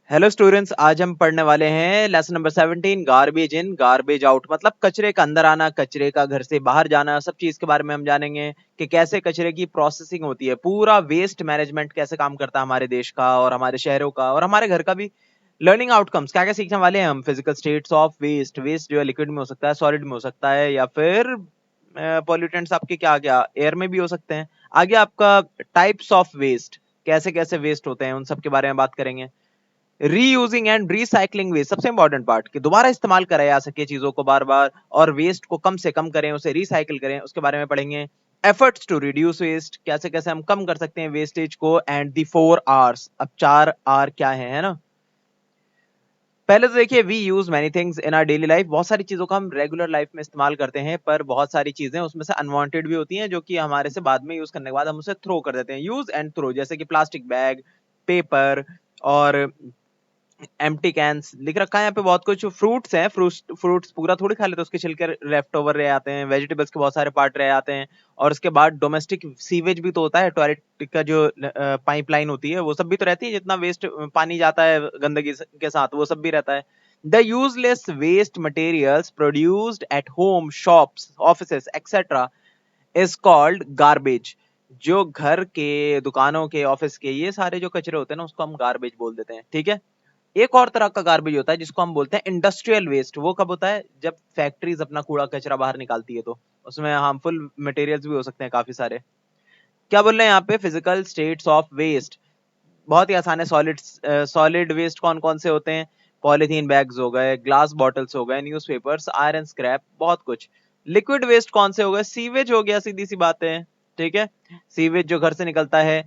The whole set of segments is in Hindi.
हेलो स्टूडेंट्स, आज हम पढ़ने वाले हैं lesson number 17 garbage in garbage out. मतलब कचरे का अंदर आना, कचरे का घर से बाहर जाना, सब चीज के बारे में हम जानेंगे कि कैसे कचरे की प्रोसेसिंग होती है, पूरा वेस्ट मैनेजमेंट कैसे काम करता है हमारे देश का और हमारे शहरों का और हमारे घर का भी। लर्निंग आउटकम्स क्या क्या सीखने वाले हैं हम। Physical states of waste, waste जो है लिक्विड में हो सकता है, सॉलिड में हो सकता है, या फिर पॉल्यूटेंट्स आपके क्या क्या एयर में भी हो सकते हैं। आगे आपका टाइप्स ऑफ वेस्ट, कैसे कैसे वेस्ट होते हैं, उन सब के बारे में बात करेंगे। रीयूजिंग एंड रिसाइकलिंग वेस्ट, सबसे इंपॉर्टेंट पार्ट कि दोबारा इस्तेमाल करा जा सके चीजों को बार बार, और वेस्ट को कम से कम करें, उसे रिसाइकिल करें, उसके बारे में पढ़ेंगे। एफर्ट्स टू रिड्यूस वेस्ट, कैसे कैसे हम कम कर सकते हैं वेस्टेज को। एंड दी 4 R's, अब 4 R क्या है ना। पहले तो देखिए, we use many things in our daily life, बहुत सारी चीजों का हम रेगुलर लाइफ में इस्तेमाल करते हैं, पर बहुत सारी चीजें उसमें से अनवांटेड भी होती हैं जो कि हमारे से बाद में यूज करने के बाद हम उसे थ्रो कर देते हैं। यूज एंड थ्रो, जैसे कि प्लास्टिक बैग, पेपर, और एम्प्टी कैंस लिख रखा है यहाँ पे। बहुत कुछ फ्रूट्स हैं, फ्रूट्स पूरा थोड़ी खा लेते, उसके छिलके लेफ्ट ओवर रह आते हैं, वेजिटेबल्स के बहुत सारे पार्ट रह आते हैं। और उसके बाद डोमेस्टिक सीवेज भी तो होता है, टॉयलेट का जो पाइपलाइन होती है वो सब भी तो रहती है, जितना वेस्ट पानी जाता है गंदगी के साथ वो सब भी रहता है। The useless waste materials produced at home, shops, offices etcetera is called garbage. जो घर के, दुकानों के, ऑफिस के, ये सारे जो कचरे होते हैं ना, उसको हम गार्बेज बोल देते हैं, ठीक है। एक और तरह का गार्बेज होता है जिसको हम बोलते हैं इंडस्ट्रियल वेस्ट। वो कब होता है? जब फैक्ट्रीज अपना कूड़ा कचरा बाहर निकालती है, तो उसमें हार्मफुल मटेरियल्स भी हो सकते हैं काफी सारे। क्या बोल रहे हैं यहाँ पे? फिजिकल स्टेट्स ऑफ वेस्ट बहुत ही आसान है। सॉलिड वेस्ट कौन कौन से होते हैं? पॉलीथीन बैग्स हो गए, ग्लास बॉटल्स हो गए, न्यूज़पेपर्स, आयरन स्क्रैप, बहुत कुछ। लिक्विड वेस्ट कौन से हो गए? सीवेज हो गया, सीधी सी बात है, ठीक है। सीवेज जो घर से निकलता है।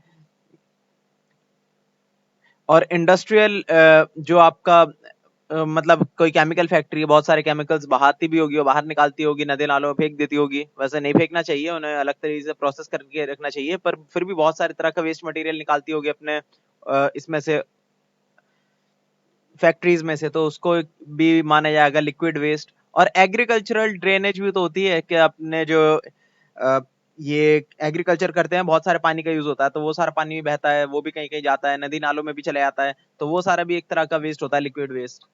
और इंडस्ट्रियल जो आपका मतलब कोई केमिकल फैक्ट्री है, बहुत सारे केमिकल्स बहाती भी होगी और बाहर निकालती होगी, नदी नालों में फेंक देती होगी। वैसे नहीं फेंकना चाहिए, उन्हें अलग तरीके से प्रोसेस करके रखना चाहिए, पर फिर भी बहुत सारे तरह का वेस्ट मटेरियल निकालती होगी अपने इसमें से, फैक्ट्रीज में से, तो उसको भी माना जाएगा लिक्विड वेस्ट। और एग्रीकल्चरल ड्रेनेज भी तो होती है कि अपने जो अ, ये एग्रीकल्चर करते हैं, बहुत सारे पानी का यूज होता है, तो वो सारा पानी भी बहता है, वो भी कहीं कहीं जाता है, नदी नालों में भी चले जाता है, तो वो सारा भी एक तरह का वेस्ट होता है, लिक्विड वेस्ट।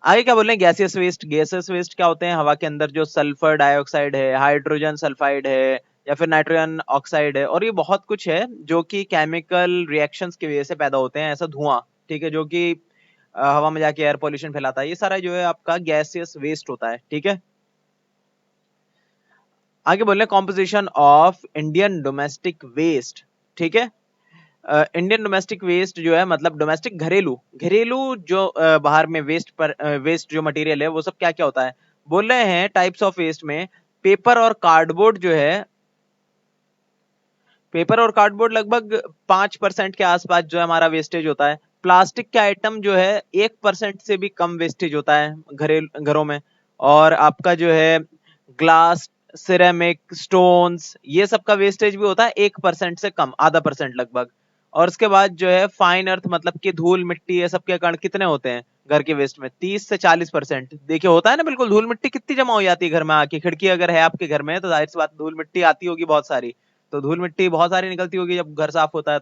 आगे क्या बोल रहे हैं? Gaseous waste. गैसियस वेस्ट क्या होते हैं? हवा के अंदर जो सल्फर डाइऑक्साइड है, हाइड्रोजन सल्फाइड है, या फिर नाइट्रोजन ऑक्साइड है, और ये बहुत कुछ है जो कि केमिकल रिएक्शंस की वजह से पैदा होते हैं, ऐसा धुआं, ठीक है, जो कि हवा में जाके एयर पोल्यूशन फैलाता है। ये सारा जो है आपका गैसियस वेस्ट होता है, ठीक है। आगे बोल रहे हैं composition of Indian domestic waste, ठीक है। इंडियन डोमेस्टिक वेस्ट जो है, मतलब डोमेस्टिक, घरेलू घरेलू जो बाहर में वेस्ट पर वेस्ट जो मटेरियल है, वो सब क्या क्या होता है। बोल रहे हैं टाइप्स ऑफ वेस्ट में, पेपर और कार्डबोर्ड जो है, पेपर और कार्डबोर्ड लगभग 5% के आसपास जो है हमारा वेस्टेज होता है। प्लास्टिक के आइटम जो है 1% से भी कम वेस्टेज होता है घरों में। और आपका जो है ग्लास, सिरेमिक, स्टोन्स, ये सब का वेस्टेज भी होता है 1% से कम, आधा परसेंट लगभग। और उसके बाद जो है फाइन अर्थ, मतलब कि धूल मिट्टी, ये सब के कण कितने होते हैं घर के वेस्ट में? 30 से 40%। देखिए होता है ना, बिल्कुल धूल मिट्टी कितनी जमा हो जाती है घर में आके। खिड़की अगर है आपके घर में तो जाहिर सी बात धूल मिट्टी आती होगी बहुत सारी, तो धूल मिट्टी बहुत सारी निकलती होगी जब घर साफ होता है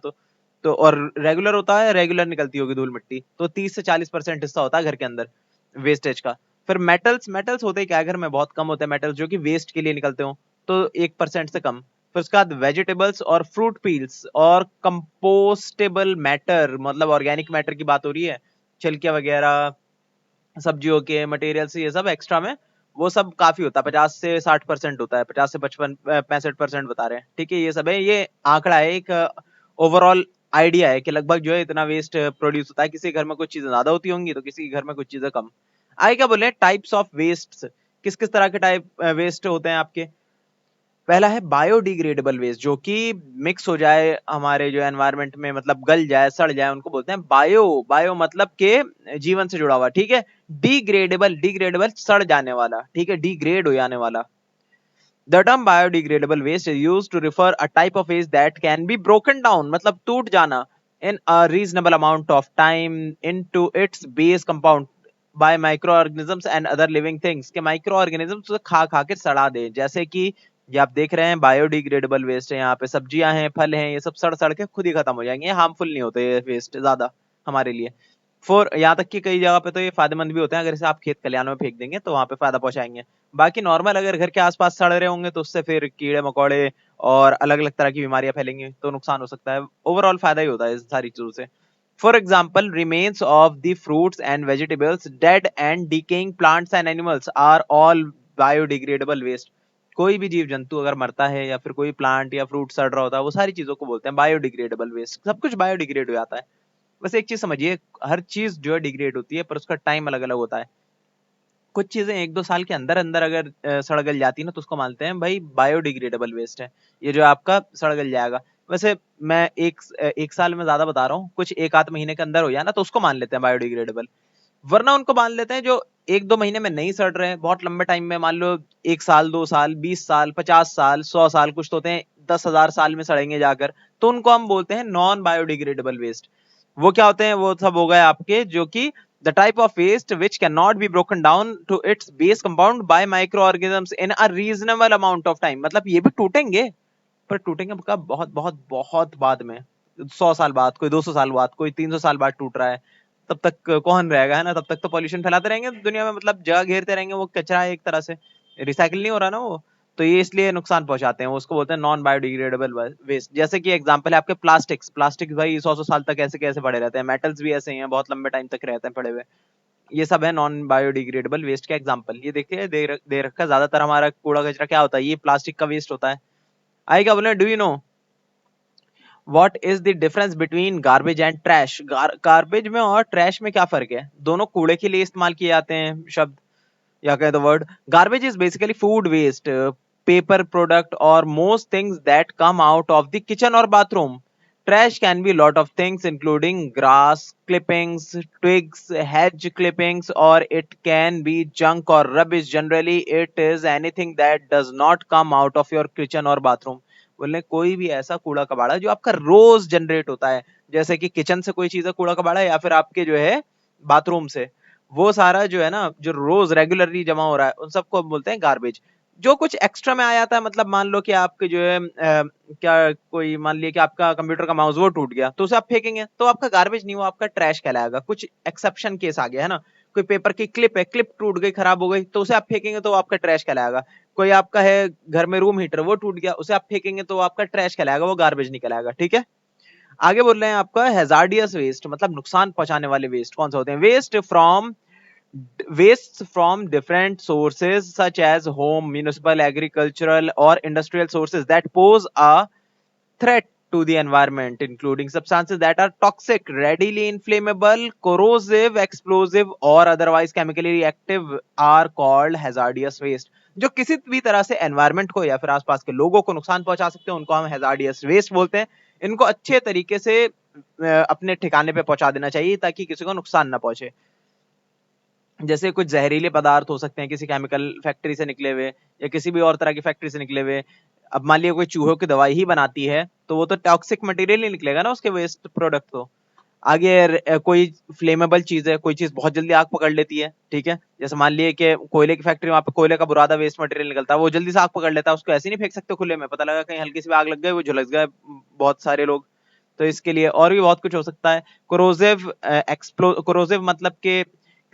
तो और रेगुलर होता है, रेगुलर निकलती होगी धूल मिट्टी, तो 30 से 40% हिस्सा होता है घर के अंदर वेस्टेज का। फिर मेटल्स, मेटल्स होते क्या है घर में? बहुत कम होते हैं मेटल्स जो कि वेस्ट के लिए निकलते हो, तो 1% से कम। फिर उसके बाद वेजिटेबल्स और फ्रूट पील्स और कंपोस्टेबल मैटर, मतलब ऑर्गेनिक मैटर की बात हो रही है, छिलके वगैरह, सब्जियों के मटेरियल्स, ये सब एक्स्ट्रा में, वो सब काफी होता है, 50 से 60% होता है, 50 से 65 65% बता रहे हैं, ठीक है। ये सब है, ये आंकड़ा है, एक ओवरऑल आइडिया है कि लगभग जो है इतना वेस्ट प्रोड्यूस होता है। किसी घर में कुछ चीजें ज्यादा होती होंगी तो किसी घर में कुछ चीजें कम। आगे क्या बोले? टाइप्स ऑफ वेस्ट, किस किस तरह के टाइप वेस्ट होते हैं आपके। पहला है बायोडिग्रेडेबल वेस्ट, जो कि मिक्स हो जाए हमारे जो एनवायरनमेंट में, मतलब गल जाए, सड़ जाए, उनको बोलते हैं बायो। बायो मतलब के जीवन से जुड़ा हुआ, ठीक है। डिग्रेडेबल, डिग्रेडेबल सड़ जाने वाला, ठीक है, डिग्रेड हो जाने वाला। The term biodegradable waste is used to refer a type of waste that can be broken down, मतलब टूट जाना, in a reasonable amount of time into its base compound by microorganisms and other living things, के microorganisms उसे खा खा के सड़ा दे। जैसे कि ये आप देख रहे हैं बायोडिग्रेडेबल वेस्ट है, यहाँ पे सब्जियां हैं, फल हैं, ये सब सड़ सड़ के खुद ही खत्म हो जाएंगे, ये हार्मफुल नहीं होते ये वेस्ट ज्यादा हमारे लिए। फॉर यहाँ तक कि कई जगह पे तो ये फायदेमंद भी होते हैं, अगर इसे आप खेत खलिहान में फेंक देंगे तो वहां पे फायदा पहुंचाएंगे। बाकी नॉर्मल अगर घर के आसपास सड़ रहे होंगे तो उससे फिर कीड़े मकोड़े और अलग अलग तरह की बीमारियां फैलेंगी, तो नुकसान हो सकता है। ओवरऑल फायदा ही होता है इस सारी चीजों से। For example, remains of the fruits and vegetables, dead and decaying plants and animals are all biodegradable waste. कोई भी जीव जंतु अगर मरता है या फिर कोई प्लांट या फ्रूट सड़ रहा होता है, वो सारी चीजों को बोलते हैं बायोडिग्रेडेबल वेस्ट। सब कुछ बायोडिग्रेड हो जाता है। बस एक चीज समझिए, हर चीज जो है डिग्रेड होती है, पर उसका टाइम अलग अलग होता है। कुछ चीजें 1-2 साल के अंदर अंदर अगर सड़ गल जाती है ना, तो उसको मानते हैं भाई बायोडिग्रेडेबल वेस्ट है, ये जो आपका सड़ गल जाएगा। वैसे मैं एक साल में ज्यादा बता रहा हूँ, कुछ 1-8 महीने के अंदर हो जाए ना, तो उसको मान लेते हैं बायोडिग्रेडेबल। वरना उनको मान लेते हैं जो 1-2 महीने में नहीं सड़ रहे हैं, बहुत लंबे टाइम में, मान लो 1 साल 2 साल 20 साल 50 साल 100 साल, कुछ तो होते हैं 10,000 साल में सड़ेंगे जाकर, तो उनको हम बोलते हैं नॉन बायोडिग्रेडेबल वेस्ट। वो क्या होते हैं? वो सब हो गए आपके जो कि the type of waste which cannot be broken down to its base compound by microorganisms in a reasonable amount of time। मतलब ये भी टूटेंगे, पर टूटेंगे कब? बहुत बहुत बहुत बाद में, 100 साल बाद, कोई 200 साल बाद, कोई 300 साल बाद टूट रहा है। तब तक कौन रहेगा, है ना? तब तक तो पॉल्यूशन फैलाते रहेंगे दुनिया में, मतलब जगह घेरते रहेंगे, वो कचरा है एक तरह से, रिसाइकिल नहीं हो रहा ना वो। तो ये इसलिए नुकसान पहुंचाते हैं, उसको बोलते हैं नॉन बायोडिग्रेडेबल वेस्ट। जैसे कि एग्जांपल है आपके प्लास्टिक्स। प्लास्टिक भाई 100-100 साल तक ऐसे कैसे पड़े रहते हैं, मेटल्स भी ऐसे ही हैं, बहुत लंबे टाइम तक रहते हैं पड़े हुए। ये सब है नॉन बायोडिग्रेडेबल वेस्ट के एग्जांपल। ये देखिए दे रखा, ज्यादातर हमारा कूड़ा कचरा क्या होता है? ये प्लास्टिक का वेस्ट होता है। आगे क्या बोले? Do you know what is the difference between garbage and trash? Garbage में और ट्रैश में क्या फर्क है? दोनों कूड़े के लिए इस्तेमाल किए जाते हैं शब्द, या कहे the word. Garbage is basically food waste, paper product और most things that come out of the kitchen और bathroom. Trash can be a lot of things, including grass clippings, twigs, hedge clippings, or it can be junk or rubbish. Generally, it is anything that does not come out of your kitchen or bathroom. बोले कोई भी ऐसा कूड़ा कबाड़ा जो आपका रोज जनरेट होता है, जैसे कि किचन से कोई चीज है कूड़ा कबाड़ा, या फिर आपके जो है बाथरूम से, वो सारा जो है ना, जो रोज रेगुलरली जमा हो रहा है, उन सबको बोलते हैं गार्बेज। जो कुछ एक्स्ट्रा में आ जाता है, मतलब मान लो कि आपके जो है क्या, कोई मान लिया कि आपका कंप्यूटर का माउस वो टूट गया, तो उसे आप फेंकेंगे, तो आपका गार्बेज नहीं, वो आपका ट्रैश कहलाएगा। कुछ एक्सेप्शन केस आ गया है ना, कोई पेपर की क्लिप है, क्लिप टूट गई, खराब हो गई, तो उसे आप फेंकेंगे तो वो आपका ट्रैश कहलाएगा। कोई आपका है घर में रूम हीटर, वो टूट गया, उसे आप फेंकेंगे तो वो आपका ट्रैश कहलाएगा, वो गार्बेज नहीं कहलाएगा। ठीक है। आगे बोल रहे हैं आपका हैजार्डियस वेस्ट, मतलब नुकसान पहुंचाने वाले वेस्ट कौन से होते हैं? Wastes from different sources such as home, municipal, agricultural or industrial sources that pose a threat to the environment, including substances that are toxic, readily inflammable, corrosive, explosive or otherwise chemically reactive are called hazardous waste। जो किसी भी तरह से एनवायरमेंट को या फिर आसपास के लोगों को नुकसान पहुंचा सकते हैं, उनको हम हैजार्डियस वेस्ट बोलते हैं। इनको अच्छे तरीके से अपने ठिकाने पे पहुंचा देना चाहिए, ताकि किसी को नुकसान ना पहुंचे। जैसे कुछ जहरीले पदार्थ हो सकते हैं किसी केमिकल फैक्ट्री से निकले हुए, या किसी भी और तरह की फैक्ट्री से निकले हुए। अब मान लिया कोई चूहों की दवाई ही बनाती है, तो वो तो टॉक्सिक मटेरियल ही निकलेगा ना उसके वेस्ट प्रोडक्ट तो। आगे कोई फ्लेमेबल चीज है, कोई चीज बहुत जल्दी आग पकड़ लेती है, ठीक है, जैसे मान लिए कि कोयले की फैक्ट्री, वहां पे कोयले का बुरादा वेस्ट मटेरियल निकलता है, वो जल्दी से आग पकड़ लेता है, उसको ऐसे नहीं फेंक सकते खुले में, पता लगा कहीं हल्की सी भी आग लग गई, वो झुलस गए बहुत सारे लोग। तो इसके लिए और भी बहुत कुछ हो सकता है। कोरोसिव मतलब के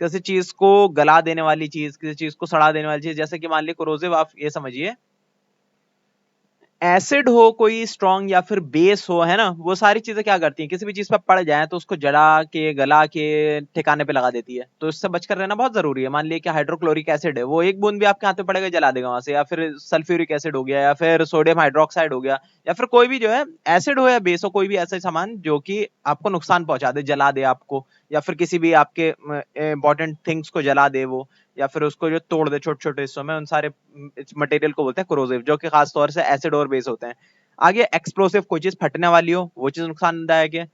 किसी चीज को गला देने वाली चीज, किसी चीज को सड़ा देने वाली चीज, जैसे कि मान लीजिए कोरोसिव, आप ये समझिए एसिड हो कोई स्ट्रॉन्ग, या फिर बेस हो, है ना, वो सारी चीजें क्या करती हैं, किसी भी चीज पर पड़ जाए तो उसको जला के गला के ठिकाने पे लगा देती है। तो इससे बचकर रहना बहुत जरूरी है। मान लिया कि हाइड्रोक्लोरिक एसिड है, वो एक बूंद भी आपके हाथ पे पड़ेगा जला देगा वहां से, या फिर सल्फ्यूरिक एसिड हो गया, या फिर सोडियम हाइड्रोक्साइड हो गया, या फिर कोई भी जो है एसिड हो या बेस हो, कोई भी ऐसा सामान जो कि आपको नुकसान पहुंचा दे, जला दे आपको, या फिर किसी भी आपके इंपॉर्टेंट थिंग्स को जला दे वो, या फिर उसको जो तोड़ दे छोटे छोटे हिस्सों में, उन सारे मटेरियल को बोलते हैं कोरोसिव, जो कि खास तौर से एसिड और बेस होते हैं। आगे एक्सप्लोसिव, कोई चीज फटने वाली हो, वो चीज नुकसानदायक है।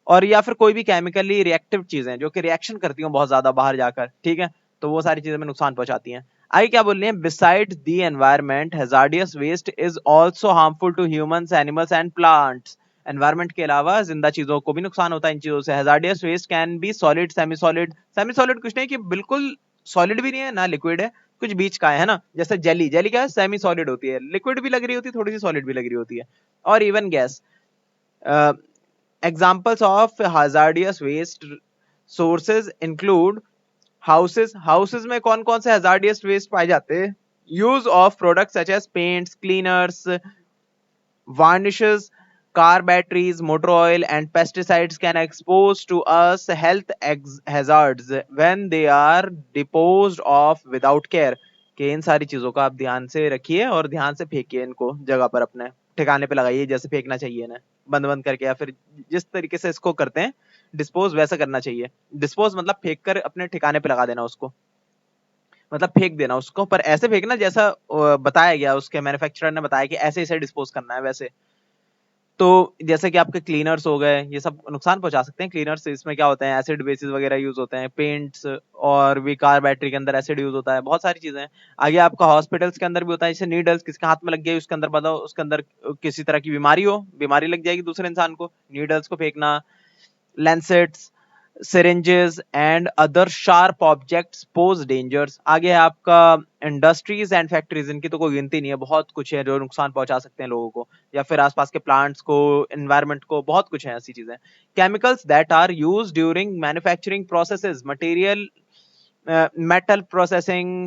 और या फिर कोई भी केमिकली रिएक्टिव चीजें जो कि रिएक्शन करती हो बहुत ज्यादा बाहर जाकर, ठीक है, तो वो सारी चीजें में नुकसान पहुंचाती हैं। आगे क्या बोल रहे हैं? Beside the environment, hazardous waste is also harmful to humans, animals and plants. Environment के अलावा जिंदा चीजों को भी नुकसान होता है इन चीजों से। Hazardous waste can be solid, semi solid. Semi solid कुछ नहीं कि बिल्कुल सॉलिड भी नहीं है ना लिक्विड है, कुछ बीच का है ना, जैसे जेली। जेली क्या है? सेमी सॉलिड होती है, लिक्विड भी लग रही होती है, थोड़ी सी सॉलिड भी लग रही होती है। और even gas. Examples of hazardous waste sources include houses में कौन कौन से हैजार्डियस वेस्ट पाए जाते हैं? Use of products such as paints, cleaners, varnishes, car batteries, motor oil, and pesticides can expose to us health hazards when they are disposed of without care. कि इन सारी चीजों का आप ध्यान से रखिए और ध्यान से फेंकिए इनको जगह पर, अपने ठिकाने पे लगाइए जैसे फेंकना चाहिए इन्हें, बंद बंद करके, या फिर जिस तरीके से इसको करते हैं डिस्पोज वैसा करना चाहिए। डिस्पोज मतलब फेंक कर अपने ठिकाने पे लगा देना उसको, मतलब फेंक देना उसको, पर ऐसे फेंकना जैसा बताया गया, उसके मैन्युफैक्चरर ने बताया कि ऐसे इसे डिस्पोज करना है वैसे। तो जैसे कि आपके क्लीनर्स हो गए, ये सब नुकसान पहुंचा सकते हैं। क्लीनर्स इसमें क्या होते हैं, एसिड बेसिस वगैरह यूज होते हैं, पेंट्स, और भी कार बैटरी के अंदर एसिड यूज होता है, बहुत सारी चीजें हैं। आगे आपका हॉस्पिटल्स के अंदर भी होता है, जैसे नीडल्स किसके हाथ में लग गई उसके अंदर बताओ, उसके अंदर किसी तरह की बीमारी हो, बीमारी लग जाएगी दूसरे इंसान को, नीडल्स को फेंकना, लैंसेट्स, syringes and other sharp objects pose dangers। आगे है आपका इंडस्ट्रीज एंड फैक्ट्रीज, इनकी तो कोई गिनती नहीं है, बहुत कुछ है जो नुकसान पहुंचा सकते हैं लोगों को या फिर आसपास के प्लांट्स को, एनवायरनमेंट को, बहुत कुछ है ऐसी चीजें। Chemicals that are used during manufacturing processes, material, metal processing,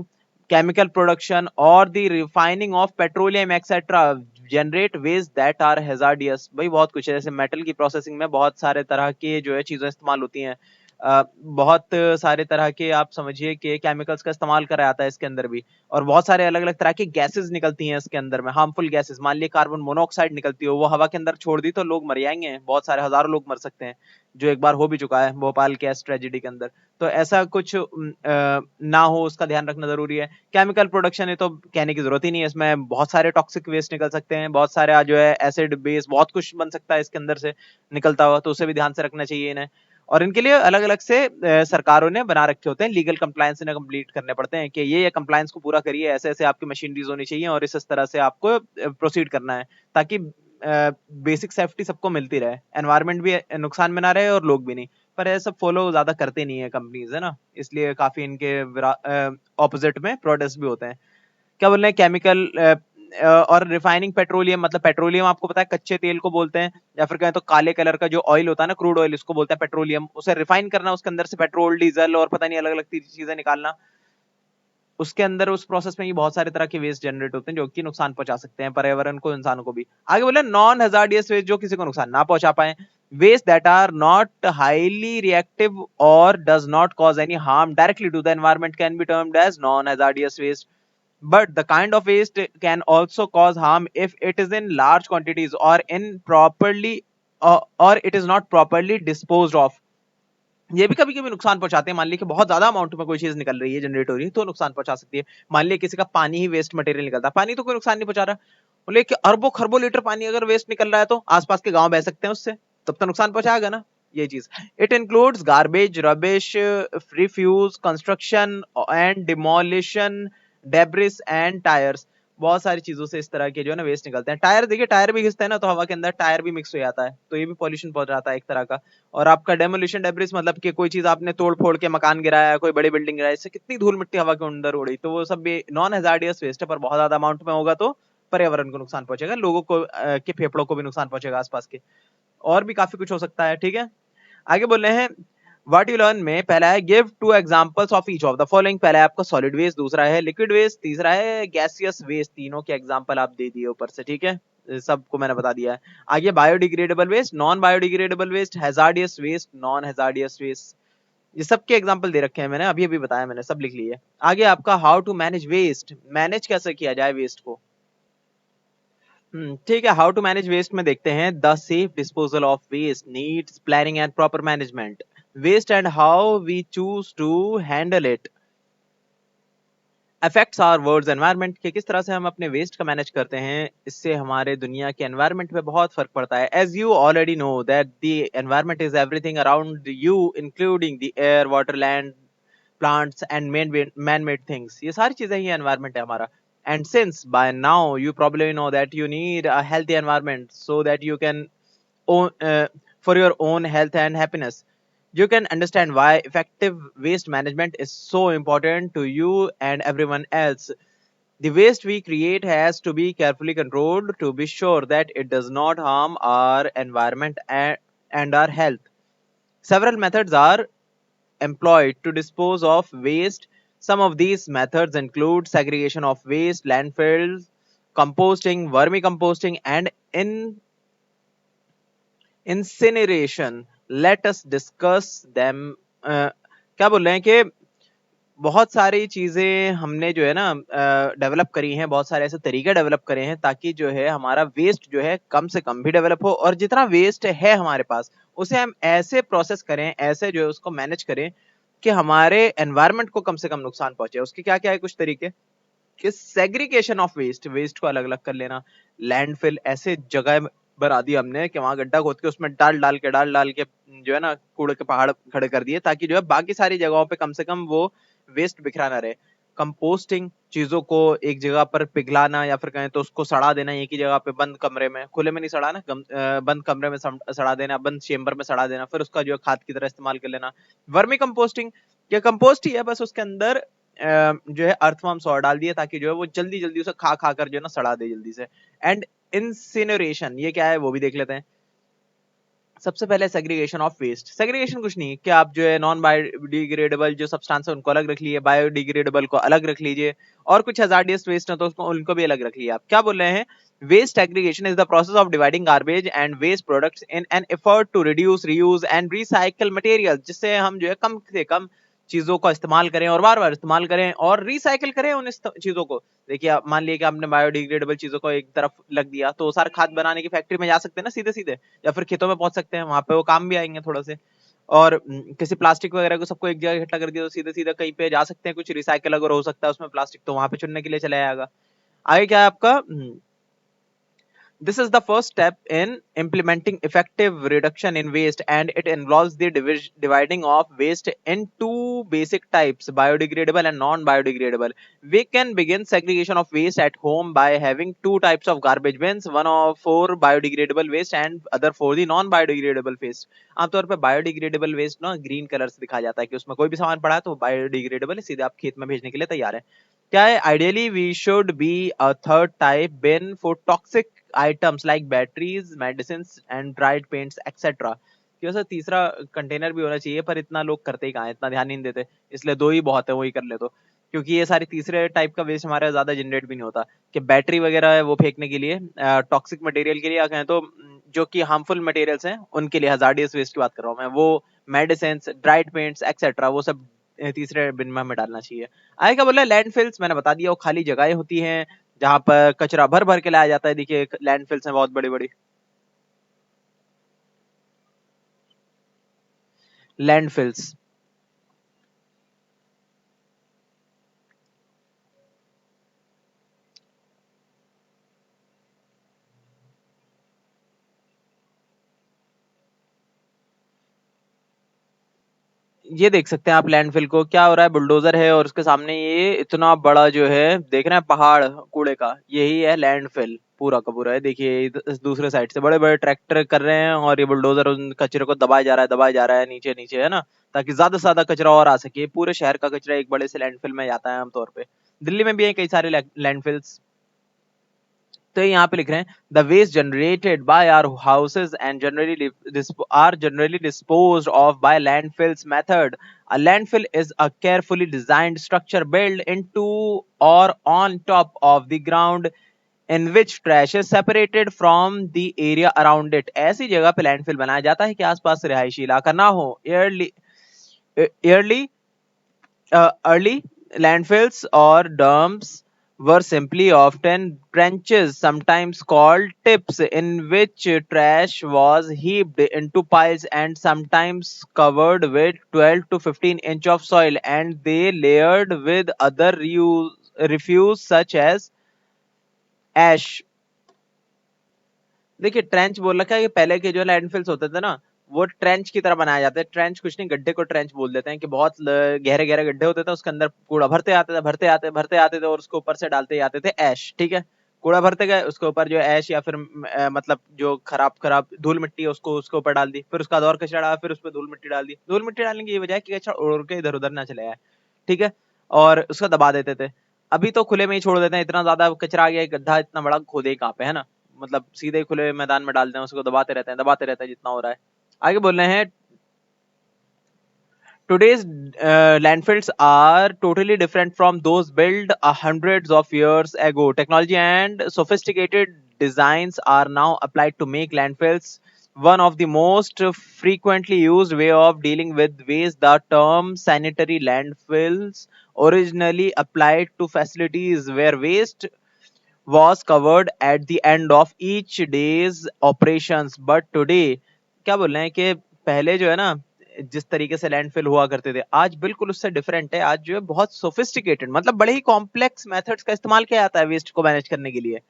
chemical production, or the refining of petroleum etc. generate waste that are hazardous। भाई बहुत कुछ है, जैसे मेटल की प्रोसेसिंग में बहुत सारे तरह के जो है चीजें इस्तेमाल होती हैं, बहुत सारे तरह के आप समझिए कि केमिकल्स का इस्तेमाल करा जाता है इसके अंदर भी, और बहुत सारे अलग अलग तरह की गैसेस निकलती हैं इसके अंदर में, हार्मफुल गैसेस। मान लिया कार्बन मोनोऑक्साइड निकलती हो, वो हवा के अंदर छोड़ दी तो लोग मर जाएंगे, बहुत सारे हजारों लोग मर सकते हैं, जो एक बार हो भी चुका है भोपाल गैस ट्रेजेडी के अंदर। तो ऐसा कुछ ना हो उसका ध्यान रखना जरूरी है। केमिकल प्रोडक्शन है तो कहने की जरूरत ही नहीं है, इसमें बहुत सारे टॉक्सिक वेस्ट निकल सकते हैं, बहुत सारे जो है एसिड बेस, बहुत कुछ बन सकता है इसके अंदर से निकलता हुआ, तो उसे भी ध्यान से रखना चाहिए इन्हें। और इनके लिए अलग अलग से सरकारों ने बना रखे होते हैं, लीगल कंप्लायंस इन्हें कंप्लीट करने पड़ते हैं कि ये कंप्लायंस को पूरा करिए, ऐसे ऐसे आपकी मशीनरीज होनी चाहिए और इस तरह से आपको प्रोसीड करना है, ताकि बेसिक सेफ्टी सबको मिलती रहे, एनवायरनमेंट भी नुकसान में ना रहे और लोग भी नहीं। पर ये सब फॉलो ज्यादा करते नहीं है कंपनीज, है ना, इसलिए काफी इनके ऑपोजिट में प्रोडक्ट्स भी होते हैं। क्या बोल रहे हैं, केमिकल और रिफाइनिंग पेट्रोलियम, मतलब पेट्रोलियम आपको पता है कच्चे तेल को बोलते हैं, या फिर कहें तो काले कलर का जो ऑयल होता है ना, क्रूड ऑयल, उसको बोलते हैं पेट्रोलियम। उसे रिफाइन करना, उसके अंदर से पेट्रोल, डीजल और पता नहीं अलग अलग चीजें निकालना, उसके अंदर उस प्रोसेस में ही बहुत सारे तरह के वेस्ट जनरेट होते हैं जो कि नुकसान पहुंचा सकते हैं पर्यावरण को, इंसानों को भी। आगे बोले नॉन हैजार्डियस वेस्ट, जो किसी को नुकसान ना पहुंचा पाए, waste that are not highly reactive और does not cause any harm directly to the environment can be termed as non hazardous waste, but the kind of waste can also cause harm if it is in large quantities or improperly or it is not properly disposed of। ये भी कभी कभी नुकसान पहुंचाते हैं, मान लीजिए कि बहुत ज्यादा अमाउंट में कोई चीज निकल रही है, जनरेट हो रही है, तो नुकसान पहुंचा सकती है। मान लीजिए किसी का पानी ही वेस्ट मटेरियल निकलता है, पानी तो कोई नुकसान नहीं पहुंचा रहा, बोले कि अरबों खरबों लीटर पानी अगर वेस्ट निकल रहा है तो आसपास के गांव बह सकते हैं उससे, तब तो नुकसान पहुंचाएगा ना ये चीज। It includes garbage, rubbish, refuse, construction and demolition, debris and tyres. बहुत सारी चीजों से इस तरह के जो है ना वेस्ट निकलते हैं। टायर देखिए, टायर भी घिसते हैं ना, तो हवा के अंदर टायर भी मिक्स हो जाता है, तो ये भी पॉल्यूशन पहुंच जाता है एक तरह का। और आपका डेमोलिशन डेब्रिस मतलब कि कोई चीज आपने तोड़ फोड़ के मकान गिराया, कोई बड़ी बिल्डिंग गिराई, इससे कितनी धूल मिट्टी हवा के अंदर उड़ी, तो वो सब भी नॉन हैजार्डियस वेस्ट है, पर बहुत ज्यादा अमाउंट में होगा तो पर्यावरण को नुकसान पहुंचेगा, लोगों को के फेफड़ों को भी नुकसान पहुंचेगा आसपास के, और भी काफी कुछ हो सकता है। ठीक है, आगे बोल रहे हैं व्हाट यू लर्न में पहला है give to examples of each of the following. पहला है आपका सॉलिड वेस्ट, दूसरा है लिक्विड वेस्ट, तीसरा है गैसियस वेस्ट। तीनों के एग्जांपल आप दे दिए ऊपर से, ठीक है, सबको मैंने बता दिया है। आगे biodegradable waste, non biodegradable waste, hazardous waste, non hazardous waste, ये सबके एग्जांपल दे रखे हैं मैंने, अभी अभी बताया मैंने, सब लिख लिए। आगे आपका how to manage waste, manage कैसे किया जाए वेस्ट को। ठीक है, हाउ टू मैनेज वेस्ट में देखते हैं the safe disposal of waste needs planning and proper management, waste and how we choose to handle it affects our world's environment, के किस तरह से हम अपने वेस्ट का मैनेज करते हैं, इससे हमारे दुनिया के एनवायरनमेंट पे बहुत फर्क पड़ता है। As you already know that the environment is everything around you including the air, water, land, plants and man-made things, ये सारी चीजें ही environment है हमारा। And since by now you probably know that you need a healthy environment so that you can own for your own health and happiness, you can understand why effective waste management is so important to you and everyone else. The waste we create has to be carefully controlled to be sure that it does not harm our environment and our health. Several methods are employed to dispose of waste. Some of these methods include segregation of waste, landfills, composting, vermicomposting, and incineration. Let us discuss them. क्या बोल रहे हैं कि बहुत सारी चीजें हमने जो है ना डेवलप करी हैं, बहुत सारे ऐसे तरीके डेवलप करे हैं ताकि जो है हमारा वेस्ट जो है कम से कम भी डेवलप हो, और जितना वेस्ट है हमारे पास उसे हम ऐसे प्रोसेस करें, ऐसे जो है उसको मैनेज करें कि हमारे एनवायरनमेंट को कम से कम नुकसान पहुंचे। उसके क्या क्या है कुछ तरीके कि सेग्रीगेशन ऑफ वेस्ट, वेस्ट को अलग अलग कर लेना। लैंडफिल, ऐसे जगह बना दी हमने कि वहां गड्ढा खोद के उसमें डाल डाल के जो है ना कूड़े के पहाड़ खड़े कर दिए ताकि जो है बाकी सारी जगहों पे कम से कम वो वेस्ट बिखरा ना रहे। कंपोस्टिंग, चीजों को एक जगह पर पिघलाना या फिर कहें तो उसको सड़ा देना एक ही जगह पे, बंद कमरे में, खुले में नहीं सड़ाना, बंद कमरे में सड़ा देना, बंद चेम्बर में सड़ा देना, फिर उसका जो है खाद की तरह इस्तेमाल कर लेना। वर्मी कंपोस्टिंग, या कंपोस्ट ही है, बस उसके अंदर जो है अर्थवर्म सॉइल डाल दिए ताकि जो है वो जल्दी जल्दी उसे खा खा कर जो है ना सड़ा दे जल्दी से। एंड इंसिनरेशन, ये क्या है वो भी देख लेते हैं। सबसे पहले सेग्रीगेशन ऑफ वेस्ट। सेग्रीगेशन कुछ नहीं कि आप जो है नॉन बायोडिग्रेडेबल जो सब्सटेंस है उनको अलग रख लीजिए, बायोडिग्रेडेबल को अलग रख लीजिए, और कुछ हजार्डियस वेस्ट है तो उसको उनको भी अलग रख लीजिए। आप क्या बोल रहे हैं? Waste aggregation is the process of dividing garbage and waste products in an effort to reduce, reuse and recycle material, जिससे हम जो है कम से कम चीजों का इस्तेमाल करें और बार बार इस्तेमाल करें और रिसाइकल करें उन चीजों को। देखिए, आप मान लिया कि आपने बायोडिग्रेडेबल चीजों को एक तरफ लग दिया तो सारे खाद बनाने की फैक्ट्री में जा सकते हैं ना सीधे सीधे, या फिर खेतों में पहुंच सकते हैं, वहां पे वो काम भी आएंगे थोड़ा से। और किसी प्लास्टिक वगैरह को सबको एक जगह इकट्ठा कर दिया तो सीधे सीधे कहीं पे जा सकते हैं, कुछ रिसाइकल अगर हो सकता है उसमें प्लास्टिक तो वहां पे चुनने के लिए चला जाएगा। आगे क्या है आपका? This is the first step in implementing effective reduction in waste, and it involves the dividing of waste in two basic types, biodegradable and non-biodegradable. We can begin segregation of waste at home by having two types of garbage bins, one for biodegradable waste and other for the non-biodegradable waste. आमतौर पे बायोडिग्रेडेबल वेस्ट ना ग्रीन कलर से दिखाया जाता है कि उसमें कोई भी सामान पड़ा है तो बायोडिग्रेडेबल है, सीधे आप खेत में भेजने के लिए तैयार है। क्या है? Ideally we should be a third type bin for toxic items like batteries, medicine and dried paints etcetera. कि वैसे तीसरा कंटेनर भी होना चाहिए, पर इतना लोग करते ही कहाँ, इतना ध्यान नहीं देते, इसलिए दो ही बहुत है, वही कर ले तो। क्योंकि ये सारी तीसरे टाइप का वेस्ट हमारे ज्यादा जनरेट भी नहीं होता। कि बैटरी वगैरह है वो फेंकने के लिए, टॉक्सिक मटेरियल के लिए, या कहें तो जो कि हार्मफुल मटेरियल्स हैं उनके लिए, हजार्डियस वेस्ट की बात कर रहा हूँ मैं, वो मेडिसिन, ड्राइड पेंट्स एक्सेट्रा, वो सब तीसरे बिन में हमें डालना चाहिए। आगे क्या बोला? लैंडफिल्स, मैंने बता दिया, वो खाली जगहें होती हैं जहां पर कचरा भर भर के लाया जाता है। देखिए लैंडफिल्स हैं बहुत बड़ी बड़ी लैंडफिल्स। ये देख सकते हैं आप लैंडफिल को, क्या हो रहा है, बुलडोजर है और उसके सामने ये इतना बड़ा जो है देख रहे हैं पहाड़ कूड़े का, यही है लैंडफिल पूरा का पूरा है। देखिए इस दूसरे साइड से बड़े बड़े ट्रैक्टर कर रहे हैं और ये बुलडोजर उन कचरे को दबाया जा रहा है, दबाया जा रहा है नीचे नीचे, है ना, ताकि ज्यादा से ज्यादा कचरा और आ सके। पूरे शहर का कचरा एक बड़े से लैंडफिल में जाता है आमतौर पे। दिल्ली में भी है कई सारे लैंडफिल्स। तो यहाँ पे लिख रहे हैं the waste generated by our houses and generally disposed of by landfills method. A landfill is a carefully designed structure built into or on top of the ground in which trash is separated from the area around it. ऐसी जगह पे लैंडफिल बनाया जाता है कि आसपास रिहायशी इलाका ना हो। Early early landfills or dumps were simply often trenches, sometimes called tips, in which trash was heaped into piles and sometimes covered with 12 to 15 inch of soil, and they layered with other refuse such as ash. देखिए ट्रेंच बोल रखा है कि पहले के जो लैंडफिल्स होते थे ना वो ट्रेंच की तरह बनाए जाते हैं। ट्रेंच कुछ नहीं, गड्ढे को ट्रेंच बोल देते हैं कि बहुत गहरे गहरे गड्ढे होते थे, उसके अंदर कूड़ा भरते आते थे और उसके ऊपर से डालते आते थे ऐश। ठीक है, कूड़ा भरते गए, उसके ऊपर जो ऐश या फिर मतलब जो खराब खराब धूल मिट्टी है उसको उसके ऊपर डाल दी, फिर उसका और कचरा डाला, फिर उसपे धूल मिट्टी डाल दी। धूल मिट्टी डालने की ये वजह है कि कचरा उड़ के इधर उधर ना चले जाए। ठीक है, और उसका दबा देते थे। अभी तो खुले में ही छोड़ देते हैं, इतना ज्यादा कचरा आ गया, गड्ढा इतना बड़ा खोदे कहाँ पे, है ना, मतलब सीधे खुले मैदान में डालते हैं, उसको दबाते रहते हैं जितना हो रहा है। आगे बोल रहे हैं Today's landfills are totally different from those built hundreds of years ago. Technology and sophisticated designs are now applied to make landfills one of the most frequently used way of dealing with waste. The term sanitary landfills originally applied to facilities where waste was covered at the end of each day's operations, but today क्या बोल रहे हैं कि पहले जो है ना जिस तरीके से लैंडफिल हुआ करते थे आज बिल्कुल उससे डिफरेंट है। आज जो है बहुत सोफिस्टिकेटेड मतलब बड़े ही कॉम्प्लेक्स मेथड्स का इस्तेमाल किया जाता है वेस्ट को मैनेज करने के लिए।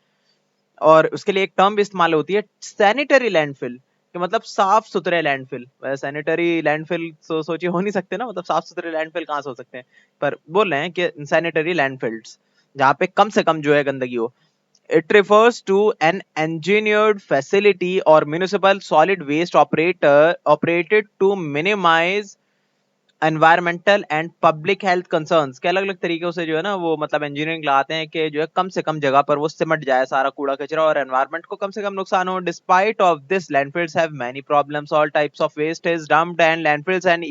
और उसके लिए एक टर्म भी इस्तेमाल होती है सैनिटरी लैंडफिल कि मतलब साफ सुथरे लैंडफिल। सैनिटरी लैंडफिल सोचिए हो नहीं सकते ना, मतलब साफ सुथरे लैंडफिल कहाँ से हो सकते हैं, पर बोल रहे हैं कि सैनिटरी लैंडफिल्स जहाँ पे कम से कम जो है गंदगी हो। It refers to an engineered facility or municipal solid waste operated to minimize environmental and public health concerns के अलग अलग तरीकों से जो है ना वो मतलब इंजीनियरिंग लगाते हैं कि जो है कम से कम जगह पर वो सिमट जाए सारा कूड़ा कचरा और एनवायरनमेंट को कम से कम नुकसान हो। Despite of this, landfills have many problems. All types of waste is dumped and landfills, and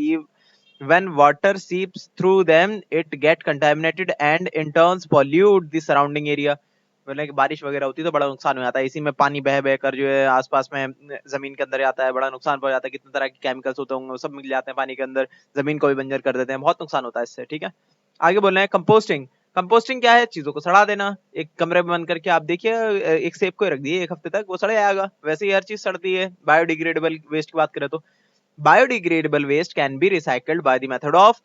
when water seeps through them, it get contaminated and in turns pollute the surrounding area. बोले कि बारिश वगैरह होती है तो बड़ा नुकसान हो जाता है, इसी में पानी बह बह कर जो है आसपास में जमीन के अंदर जाता है, बड़ा नुकसान पहुंच जाता है। कितने तरह के केमिकल्स होते होंगे वो सब मिल जाते हैं पानी के अंदर, जमीन को भी बंजर कर देते हैं, बहुत नुकसान होता है इससे। ठीक है, आगे बोल रहे हैं कंपोस्टिंग। कंपोस्टिंग क्या है? चीजों को सड़ा देना। एक कमरे में बंद करके आप देखिए एक सेब को रख दिए एक हफ्ते तक वो सड़ जाएगा, वैसे ही हर चीज सड़ती है। बायोडिग्रेडेबल वेस्ट की बात करें तो biodegradable waste can be recycled by the method of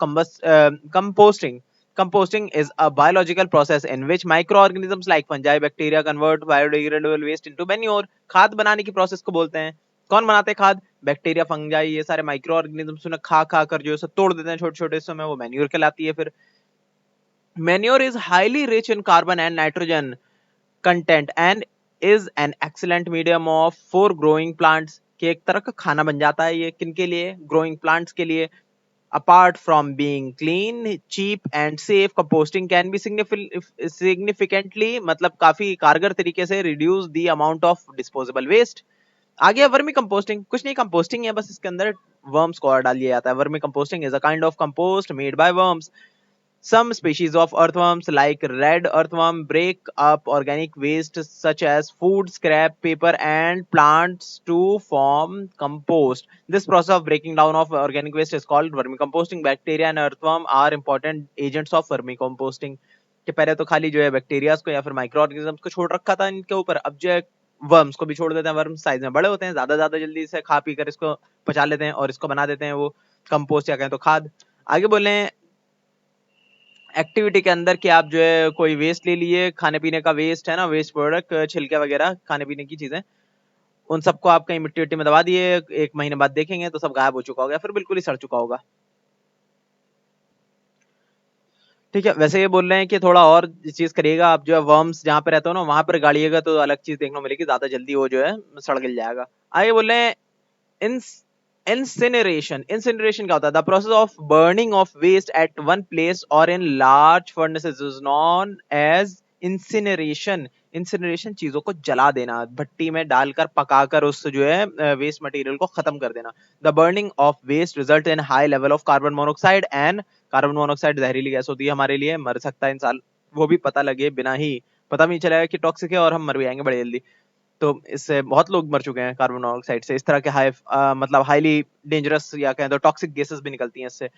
composting. Composting is a biological process in which microorganisms like fungi, bacteria convert biodegradable waste into manure. खाद बनाने की प्रोसेस को बोलते हैं। कौन बनाते हैं खाद? बैक्टीरिया, फंगाई, ये सारे माइक्रो ऑर्गेनिजम्स उन्हें खा खा कर जो है तोड़ देते हैं छोटे छोटे हिस्सों में, वो मैन्योर कहलाती है। फिर manure is highly rich in carbon and nitrogen content and is an excellent medium of for growing plants के एक तरह का खाना बन जाता है ये किनके लिए? ग्रोइंग प्लांट्स के लिए। apart from being clean, cheap and safe, composting can be significantly मतलब काफी कारगर तरीके से reduce the amount of disposable waste। आगे वर्मी कंपोस्टिंग, कुछ नहीं कंपोस्टिंग है बस इसके अंदर वर्म्स को और डाल दिया जाता है। Vermi composting is a kind of compost made by worms। Some species of earthworms, like red earthworm, break up organic waste such as food, scrap, paper, and plants to form compost. This process of breaking down of organic waste is called vermicomposting. Bacteria and earthworm are important agents of vermicomposting. कि पहले तो खाली जो है बैक्टीरिया को या फिर माइक्रो ऑर्गेनिजम्स को छोड़ रखा था इनके ऊपर, अब जो है वर्म्स को भी छोड़ देते हैं। वर्म्स साइज में बड़े होते हैं, ज्यादा जल्दी से खा पी कर इसको पचा लेते हैं और इसको बना देते हैं वो कंपोस्ट या कहें तो खाद। आगे बोले एक्टिविटी के अंदर कि आप जो है कोई वेस्ट ले लिए, खाने पीने का वेस्ट है ना, वेस्ट प्रोडक्ट, छिलके वगैरह, खाने पीने की चीजें, उन सबको आप कहीं मिट्टी मिट्टी में दबा दिए, एक महीने बाद देखेंगे तो सब गायब हो चुका होगा, फिर बिल्कुल ही सड़ चुका होगा। ठीक है, वैसे ये बोल रहे हैं कि थोड़ा और चीज करिएगा आप, जो है वर्म्स जहाँ पे रहते हो ना वहां पर गाड़िएगा तो अलग चीज देखने को मिलेगी, ज्यादा जल्दी वो जो है सड़ गल जाएगा। आगे बोल रहे हैं इंसिनरेशन क्या होता है? The process of burning of waste at one place और in large furnaces is known as incineration. Incineration चीजों को जला देना, भट्टी में डालकर पकाकर उस जो है वेस्ट मटेरियल को खत्म कर देना। The burning of waste result in high level of carbon monoxide and carbon monoxide जहरीली गैस होती है हमारे लिए, मर सकता है इंसान, वो भी पता लगे बिना ही, पता भी नहीं चलेगा कि टॉक्सिक है और हम मर भी जाएंगे बड़ी जल्दी। तो इससे बहुत लोग मर चुके हैं कार्बन मोनोऑक्साइड से। इस तरह के मतलब हाईली डेंजरस या कहें तो टॉक्सिक गैसेस भी निकलती हैं इससे।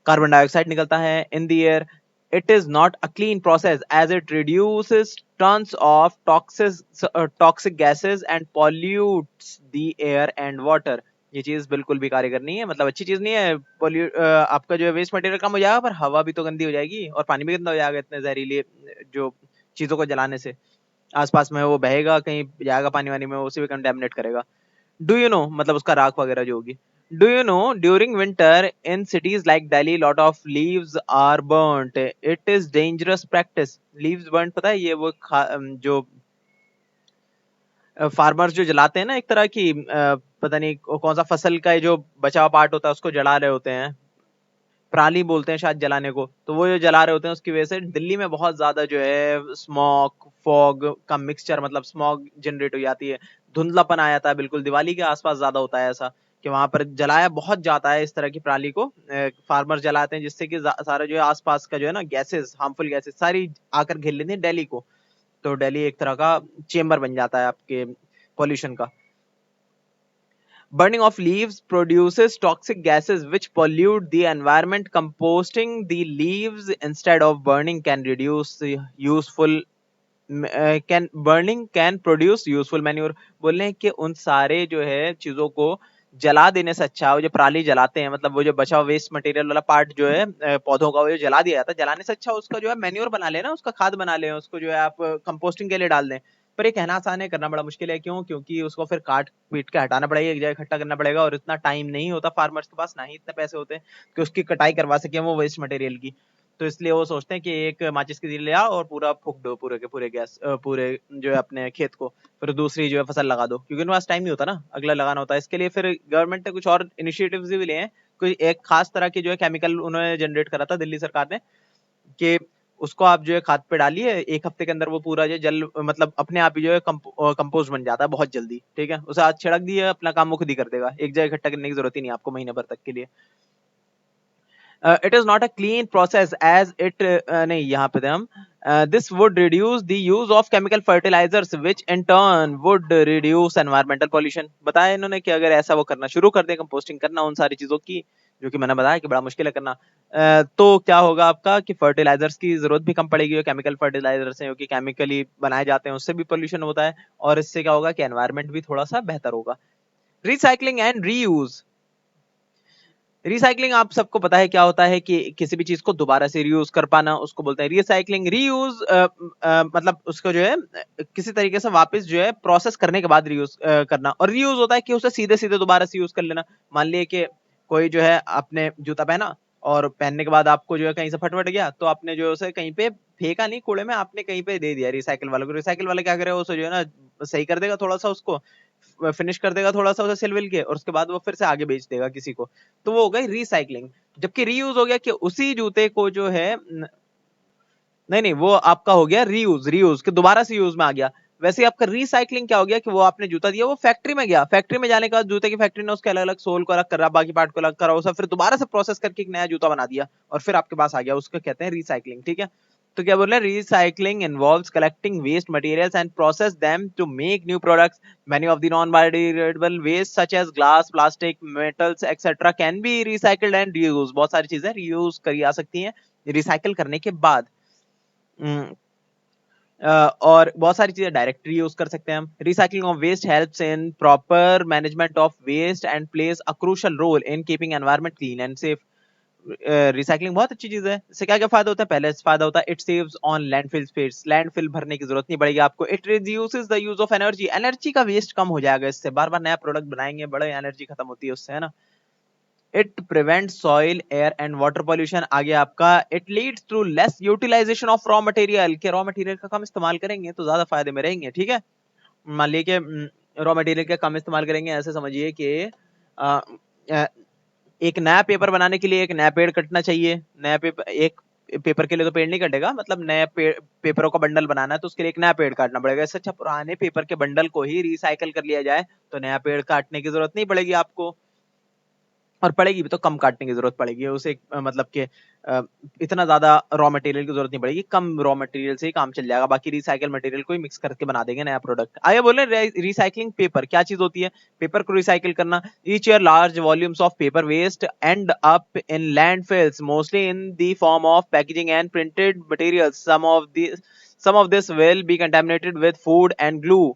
कार्बन डाइऑक्साइड निकलता है in the air. It is not a clean process as it reduces tons of toxic gases and pollutes the air and water. ये चीज बिल्कुल भी कार्यगर नहीं है, मतलब अच्छी चीज नहीं है। आपका जो है वेस्ट मटेरियल कम हो जाएगा पर हवा भी तो गंदी हो जाएगी और पानी भी गंदा हो जाएगा इतने जहरीले जो चीजों को जलाने से। आसपास में वो बहेगा कहीं जाएगा पानी वानी में, उसे भी कंटेमिनेट करेगा। डू यू नो मतलब उसका राख वगैरह जो होगी। Do you know during winter in cities like Delhi lot of leaves are burnt. It is dangerous practice. Leaves burn पता है ये वो जो फार्मर्स जो जलाते हैं ना एक तरह की पता नहीं कौन सा फसल का जो बचा हुआ पार्ट होता है उसको जला रहे होते हैं, पराली बोलते हैं शायद जलाने को, तो वो जो जला रहे होते हैं उसकी वजह से दिल्ली में बहुत ज्यादा जो है स्मॉग फॉग का मिक्सचर मतलब स्मॉग जनरेट हो जाती है, धुंधलापन आ जाता है, बिल्कुल दिवाली के आसपास ज्यादा होता है ऐसा कि वहां पर जलाया बहुत जाता है इस तरह की पराली को, फार्मर जलाते हैं, जिससे कि सारा जो है आसपास का जो है ना गैसेस, हार्मफुल गैसेस सारी आकर घेर लेती हैं दिल्ली को। तो दिल्ली एक तरह का चेम्बर बन जाता है आपके पॉल्यूशन का। Burning of leaves produces toxic gases which pollute the environment. Composting the leaves instead of burning can reduce the useful can burning can produce useful manure। बोल रहे हैं कि उन सारे जो है चीजों को जला देने से अच्छा, वो जो पराली जलाते हैं, मतलब वो जो बचा हुआ वेस्ट मटेरियल वाला पार्ट जो है पौधों का, वो जो जला दिया जाता है, जलाने से अच्छा उसका जो है मैन्योर बना लेना, उसका खाद बना लें, उसको जो है आप कंपोस्टिंग के लिए डाल दें। पर ये कहना आसान है, करना बड़ा मुश्किल है। क्यों? क्योंकि उसको फिर काट पीट के हटाना पड़ेगा, एक जगह इकट्ठा करना पड़ेगा, और इतना टाइम नहीं होता फार्मर्स के पास, ना ही इतने पैसे होते हैं कि उसकी कटाई करवा सके वो वेस्ट मटेरियल की। तो इसलिए वो सोचते हैं कि एक माचिस की तीली ले आओ और पूरा फूक दो पूरे के पूरे गैस पूरे जो है अपने खेत को, फिर दूसरी जो है फसल लगा दो, क्योंकि उनके पास टाइम नहीं होता ना, अगला लगाना होता है। इसके लिए फिर गवर्नमेंट ने कुछ और इनिशिएटिव्स भी लिए हैं। कोई एक खास तरह की जो है केमिकल उन्होंने जनरेट करा था दिल्ली सरकार ने, कि उसको आप जो है खाद पे डालिए, 1 हफ्ते के अंदर वो पूरा जो जल मतलब अपने आप ही जो है कंपोस्ट बन जाता है बहुत जल्दी। ठीक है, उसे आज छिड़क दिए, अपना काम वो खुद ही कर देगा, एक जगह इकट्ठा करने की जरूरत ही नहीं आपको महीने भर तक के लिए। It is not a clean process as it नहीं यहाँ पे थे हम। This would reduce the use of chemical fertilizers which in turn would reduce environmental pollution। बताया इन्होंने कि अगर ऐसा वो करना शुरू कर दे, कंपोस्टिंग करना उन सारी चीजों की, जो कि मैंने बताया कि बड़ा मुश्किल है करना, तो क्या होगा आपका कि फर्टिलाइजर्स की जरूरत भी कम पड़ेगी। जो केमिकल फर्टिलाइजर्स हैं, जो कि केमिकली बनाए जाते हैं, उससे भी पोल्यूशन होता है, और इससे क्या होगा कि एनवायरनमेंट भी थोड़ा सा बेहतर होगा। Recycling and reuse. रिसाइकलिंग आप सबको पता है क्या होता है, कि किसी भी चीज को दोबारा से रीयूज कर पाना, उसको बोलते हैं रिसाइकलिंग। रीयूज मतलब उसको जो है किसी तरीके से वापस जो है प्रोसेस करने के बाद रीयूज करना, और रीयूज होता है कि उसे सीधे सीधे दोबारा से यूज कर लेना। मान लिए कि कोई जो है आपने जूता पहना, और पहनने के बाद आपको जो है कहीं से फटफट गया, तो आपने जो है उसे कहीं पे फेंका नहीं कूड़े में, आपने कहीं पे दे दिया रिसाइकिल वालों को। रिसाइकिल वाला क्या करेगा, उसे जो है ना सही कर देगा, थोड़ा सा उसको फिनिश कर देगा, थोड़ा सा उसे सिल विल के, और उसके बाद वो फिर से आगे बेच देगा किसी को। तो वो हो गई रिसाइकलिंग। जबकि रीयूज हो गया कि उसी जूते को जो है नहीं नहीं, वो आपका हो गया रीयूज, रीयूज के दोबारा से यूज में आ गया। वैसे आपका रिसाइकलिंग क्या हो गया कि वो आपने जूता दिया, वो फैक्ट्री में गया, फैक्ट्री में जाने के बाद जूते की फैक्ट्री ने उसके अलग अलग सोल को अलग करा, बाकी पार्ट को अलग करा, उसे फिर दोबारा से प्रोसेस करके एक नया जूता बना दिया, और फिर आपके पास आ गया। उसको कहते हैं रिसाइकलिंग। ठीक है, तो क्या बोल रहे हैं, recycling involves collecting waste materials and process them to make new products. Many of the non biodegradable waste such as glass, plastic, metals etcetera can be recycled and reuse. बहुत सारी चीजें रीयूज करी जा सकती हैं रिसाइकल करने के बाद। और बहुत सारी चीजें डायरेक्ट यूज कर सकते हैं हम। Recycling of waste helps in proper management of waste and plays a crucial role in keeping environment clean and safe. Recycling बहुत अच्छी चीज है। इससे क्या क्या फायदा होता है? पहले फायदा होता है it saves on landfill space, landfill भरने की जरूरत नहीं पड़ेगी आपको। It reduces the use of energy, energy का वेस्ट कम हो जाएगा इससे, बार बार नया प्रोडक्ट बनाएंगे, बड़े एनर्जी खत्म होती है उससे, है ना। It prevent soil, air and water pollution. आगे आपका it leads to less utilization of raw material, के रॉ मटेरियल का कम इस्तेमाल करेंगे तो ज्यादा फायदे में रहेंगे। ठीक है, मान लीजिए रॉ मटेरियल का कम इस्तेमाल करेंगे, ऐसे समझिए कि एक नया पेपर बनाने के लिए एक नया पेड़ कटना चाहिए। नया पेपर, एक पेपर के लिए तो पेड़ नहीं कटेगा, मतलब नया पेपरों का बंडल बनाना है तो उसके लिए एक नया पेड़ काटना पड़ेगा। इससे अच्छा पुराने पेपर के बंडल को ही रिसाइकल कर लिया जाए, तो नया पेड़ काटने की जरूरत नहीं पड़ेगी आपको, और पड़ेगी भी तो कम काटने की जरूरत पड़ेगी उसे, मतलब कि इतना ज्यादा रॉ मटेरियल की जरूरत नहीं पड़ेगी, कम रॉ मटेरियल से ही काम चल जाएगा, बाकी रिसाइकल मटेरियल को ही मिक्स करके बना देंगे नया प्रोडक्ट। आइए बोले रिसाइकलिंग पेपर क्या चीज होती है। पेपर को रिसाइकिल करना। Each year large volumes of paper waste end up in landfills mostly in the form of packaging and printed materials. some of this will be contaminated with food and glue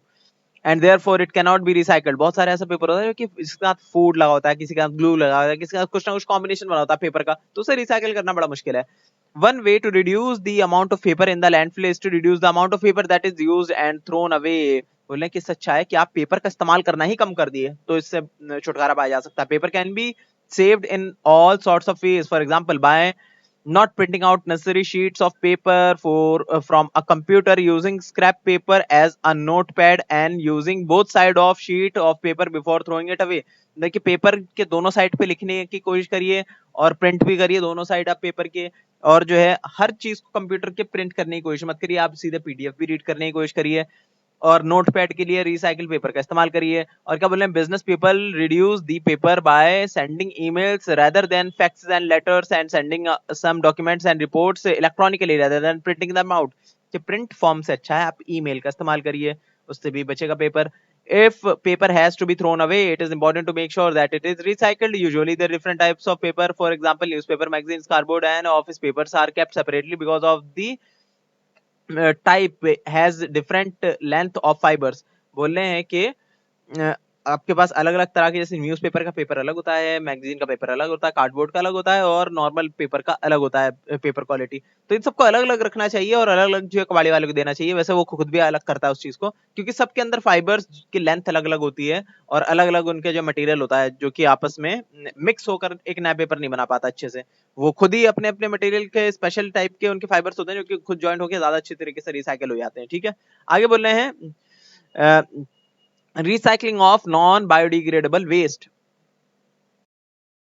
and therefore it can not be recycled. बहुत सारे ऐसा पेपर होता है कि इसके साथ फूड लगा होता है, किसी के साथ ग्लू लगा होता है, किसी के साथ कुछ ना कुछ कॉम्बिनेशन बना होता है पेपर का, तो उसे रिसाइकल करना बड़ा मुश्किल है। One way to reduce the amount of paper in the landfill is to reduce the amount of paper that is used and thrown away. बोलने की सच्चा है कि आप पेपर का इस्तेमाल करना ही कम कर दिए तो इससे छुटकारा पाया जा सकता है। Paper can be saved in all sorts of ways, for example by not printing out necessary sheets of paper from a computer, using scrap paper as a notepad and using both side of sheet of paper before throwing it away। देखिए पेपर के दोनों साइड पे लिखने की कोशिश करिए और प्रिंट भी करिए दोनों साइड आप पेपर के, और जो है हर चीज को कंप्यूटर के प्रिंट करने की कोशिश मत करिए, आप सीधे पीडीएफ भी रीड करने की कोशिश करिए। और नोटपैड के लिए रिसाइकिल पेपर का इस्तेमाल करिए। और क्या बोल रहे हैं, business people reduce the paper by sending emails rather than faxes and letters and sending some documents and reports electronically rather than printing them out. कि प्रिंट फॉर्म से अच्छा है आप ईमेल का इस्तेमाल करिए, उससे भी बचेगा paper. If paper has to be thrown away, it is important to make sure that it is recycled. Usually, there are different types of paper. For example, newspaper, magazines, cardboard, and office papers are kept separately because of the type has different length of fibers। बोल रहे हैं कि आपके पास अलग-अलग तरह के, जैसे न्यूज़पेपर का पेपर अलग होता है, मैगज़ीन का पेपर अलग होता है, कार्डबोर्ड का अलग होता है और नॉर्मल पेपर का अलग होता है पेपर क्वालिटी। तो इन सबको अलग-अलग रखना चाहिए और अलग-अलग जो है कबाड़ी वाले को देना चाहिए। वैसे वो खुद भी अलग करता है उस चीज़ को, क्योंकि सबके अंदर फाइबर्स की लेंथ अलग-अलग होती है और अलग-अलग उनके जो मटेरियल होता है, जो कि आपस में मिक्स होकर एक नया पेपर नहीं बना पाता अच्छे से। वो खुद ही अपने-अपने मटेरियल के स्पेशल टाइप के उनके फाइबर्स होते हैं, जो कि खुद जॉइंट होके ज़्यादा अच्छे तरीके से रिसाइकिल हो जाते हैं, ठीक है? आगे बोल रहे हैं recycling of non biodegradable waste.